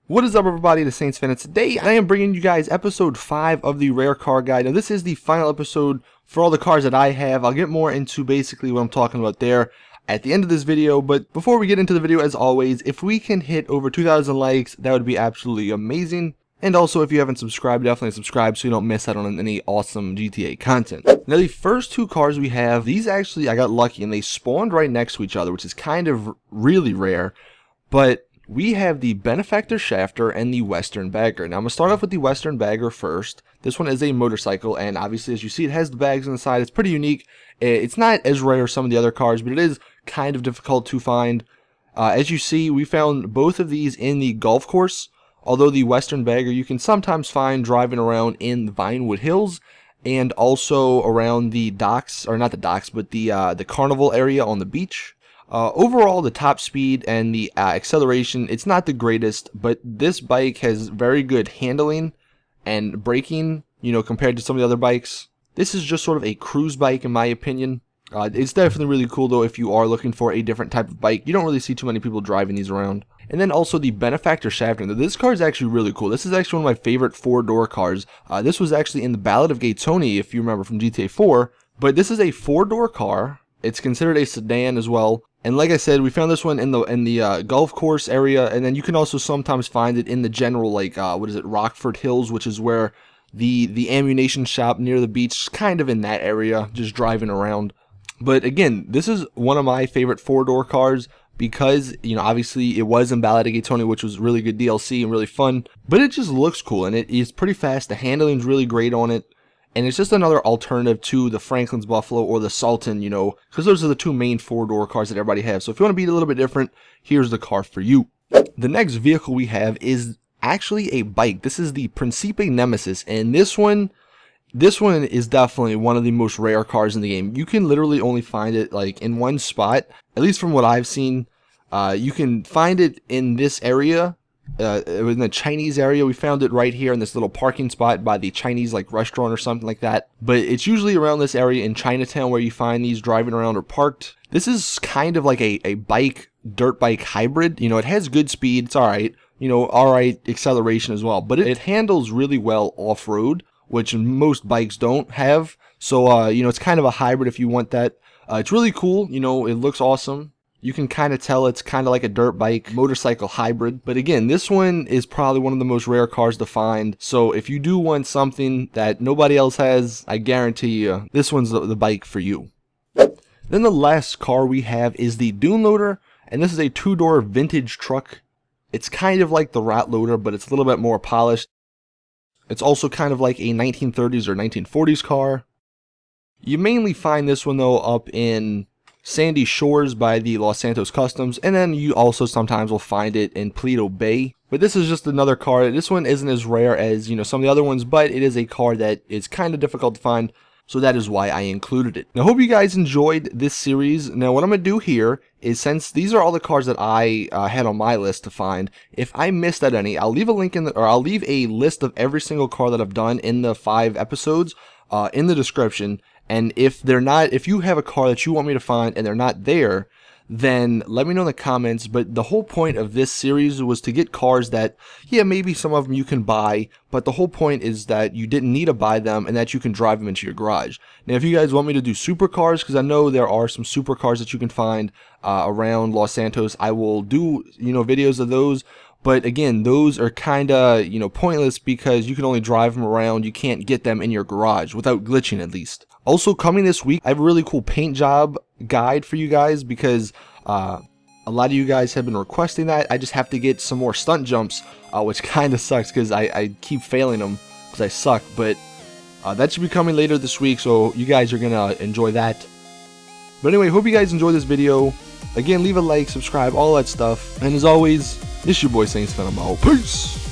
What is up, everybody? The Saintsfan, and today I am bringing you guys episode 5 of the Rare Car Guide. Now, this is the final episode for all the cars that I have. I'll get more into basically what I'm talking about there at the end of this video, but before we get into the video, as always, if we can hit over 2,000 likes, that would be absolutely amazing. And also, if you haven't subscribed, definitely subscribe so you don't miss out on any awesome GTA content. Now, the first two cars we have, these actually, I got lucky and they spawned right next to each other, which is kind of really rare, but we have the Benefactor Schafter and the Western Bagger. Now, I'm going to start off with the Western Bagger first. This one is a motorcycle, and obviously, as you see, it has the bags on the side. It's pretty unique. It's not as rare as some of the other cars, but it is kind of difficult to find. As you see, we found both of these in the golf course, although the Western Bagger you can sometimes find driving around in the Vinewood Hills and also around the docks, or not the docks, but the carnival area on the beach. Overall, the top speed and the acceleration, it's not the greatest, but this bike has very good handling and braking, you know, compared to some of the other bikes. This is just sort of a cruise bike in my opinion. It's definitely really cool though if you are looking for a different type of bike. You don't really see too many people driving these around. And then also the Benefactor Schafter. Now, this car is actually really cool. This is actually one of my favorite four-door cars. This was actually in the Ballad of Gay Tony, if you remember, from GTA 4. But this is a four-door car. It's considered a sedan as well. And like I said, we found this one in the golf course area, and then you can also sometimes find it in the general, like, Rockford Hills, which is where the ammunition shop near the beach, kind of in that area, just driving around. But again, this is one of my favorite four-door cars because, you know, obviously it was in Ballad of Gay Tony, which was really good DLC and really fun, but it just looks cool, and it is pretty fast. The handling's really great on it. And it's just another alternative to the Franklin's Buffalo or the Sultan, you know, because those are the two main four-door cars that everybody has. So if you want to be a little bit different, here's the car for you. The next vehicle we have is actually a bike. This is the Principe Nemesis, and this one is definitely one of the most rare cars in the game. You can literally only find it like in one spot, at least from what I've seen. You can find it in this area. In the Chinese area. We found it right here in this little parking spot by the Chinese like restaurant or something like that, but it's usually around this area in Chinatown where you find these driving around or parked. This is kind of like a dirt bike hybrid. You know, it has good speed, it's alright, you know, alright acceleration as well, but it handles really well off-road, which most bikes don't have. So you know, it's kind of a hybrid if you want that. It's really cool, you know, it looks awesome. You can kind of tell it's kind of like a dirt bike motorcycle hybrid. But again, this one is probably one of the most rare cars to find. So if you do want something that nobody else has, I guarantee you this one's the bike for you. Then the last car we have is the Duneloader. And this is a two-door vintage truck. It's kind of like the Rat Loader, but it's a little bit more polished. It's also kind of like a 1930s or 1940s car. You mainly find this one though up in Sandy Shores by the Los Santos Customs, and then you also sometimes will find it in Paleto Bay. But this is just another car. This one isn't as rare as, you know, some of the other ones, but it is a car that is kind of difficult to find, so that is why I included it. Now, I hope you guys enjoyed this series. Now, what I'm going to do here is, since these are all the cars that I had on my list to find, if I missed out any, I'll leave a link I'll leave a list of every single car that I've done in the 5 episodes in the description. And if you have a car that you want me to find and they're not there, then let me know in the comments. But the whole point of this series was to get cars that, yeah, maybe some of them you can buy, but the whole point is that you didn't need to buy them and that you can drive them into your garage. Now, if you guys want me to do supercars, because I know there are some supercars that you can find around Los Santos, I will do, you know, videos of those. But again, those are kind of, you know, pointless because you can only drive them around. You can't get them in your garage without glitching, at least. Also, coming this week, I have a really cool paint job guide for you guys because a lot of you guys have been requesting that. I just have to get some more stunt jumps, which kind of sucks because I keep failing them because I suck. But that should be coming later this week, so you guys are going to enjoy that. But anyway, hope you guys enjoyed this video. Again, leave a like, subscribe, all that stuff. And as always, it's your boy Saintsfan. I'm out. Peace!